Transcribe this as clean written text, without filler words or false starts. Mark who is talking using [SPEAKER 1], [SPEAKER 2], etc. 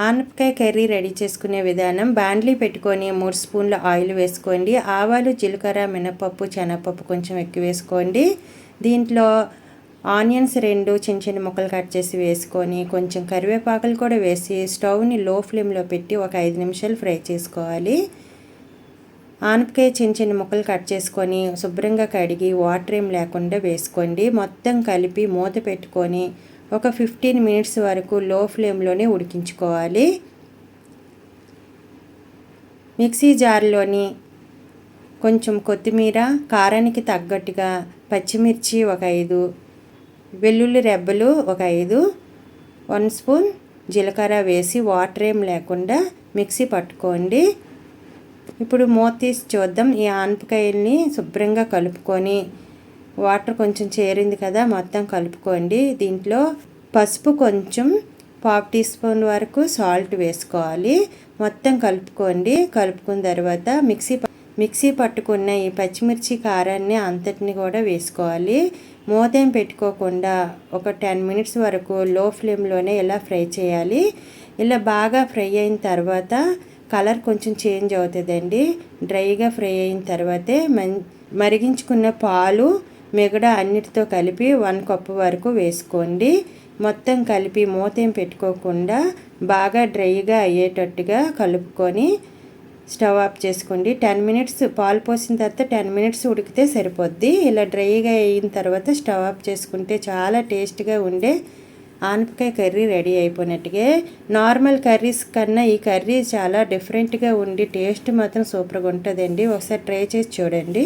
[SPEAKER 1] ఆనపకాయ curry ready చేసుకునే విధానం. బాండ్లీ పెట్టుకొని 3 స్పూన్ల ఆయిల్ వేసుకోండి. ఆవాలు, జీలకర్ర, మినపప్పు, శనగపప్పు కొంచెం ఎక్కువ వేసుకోండి. దీంట్లో ఆనియన్స్ 2 చిన్న చిన్న ముక్కలు కట్ చేసి వేసుకొని కొంచెం కరివేపాకులు కూడా వేసి స్టవ్ని లో ఫ్లేమ్లో పెట్టి ఒక 5 నిమిషాలు ఫ్రై చేసుకోవాలి. ఆనపకాయ చిన్న చిన్న ముక్కలు కట్ చేసుకొని శుభ్రంగా కడిగి వాటర్ ఏం లేకుండా వేసుకోండి. మొత్తం కలిపి మూత పెట్టుకొని ఒక 15 మినిట్స్ వరకు లో ఫ్లేమ్లోనే ఉడికించుకోవాలి. మిక్సీ జార్లోని కొంచెం కొత్తిమీర, కారానికి తగ్గట్టుగా పచ్చిమిర్చి ఒక 5, వెల్లుల్లి రెబ్బలు ఒక 5, 1 స్పూన్ జీలకర్ర వేసి వాటర్ ఏం లేకుండా మిక్సీ పట్టుకోండి. ఇప్పుడు మూత తీసి చూద్దాం. ఈ ఆనపకాయల్ని శుభ్రంగా కలుపుకొని వాటర్ కొంచెం చేరింది కదా, మొత్తం కలుపుకోండి. దీంట్లో పసుపు కొంచెం 1/2 టీ స్పూన్ వరకు సాల్ట్ వేసుకోవాలి. మొత్తం కలుపుకోండి. కలుపుకున్న తర్వాత మిక్సీ పట్టుకున్న ఈ పచ్చిమిర్చి కారాన్ని అంతటిని కూడా వేసుకోవాలి. మూతేం పెట్టుకోకుండా ఒక 10 మినిట్స్ వరకు లో ఫ్లేమ్లోనే ఇలా ఫ్రై చేయాలి. ఇలా బాగా ఫ్రై అయిన తర్వాత కలర్ కొంచెం చేంజ్ అవుతుందండి. డ్రైగా ఫ్రై అయిన తర్వాతే మరిగించుకున్న పాలు మిగడా అన్నిటితో కలిపి 1 కప్పు వరకు వేసుకోండి. మొత్తం కలిపి మూతేం పెట్టుకోకుండా బాగా డ్రైగా అయ్యేటట్టుగా కలుపుకొని స్టవ్ ఆఫ్ చేసుకోండి. 10 మినిట్స్ పాలు పోసిన తర్వాత 10 మినిట్స్ ఉడికితే సరిపోద్ది. ఇలా డ్రైగా అయిన తర్వాత స్టవ్ ఆఫ్ చేసుకుంటే చాలా టేస్ట్గా ఉండే ఆనపకాయ కర్రీ రెడీ అయిపోయినట్టుగా. నార్మల్ కర్రీస్ కన్నా ఈ కర్రీ చాలా డిఫరెంట్గా ఉండి టేస్ట్ మాత్రం సూపర్గా ఉంటుందండి. ఒకసారి ట్రై చేసి చూడండి.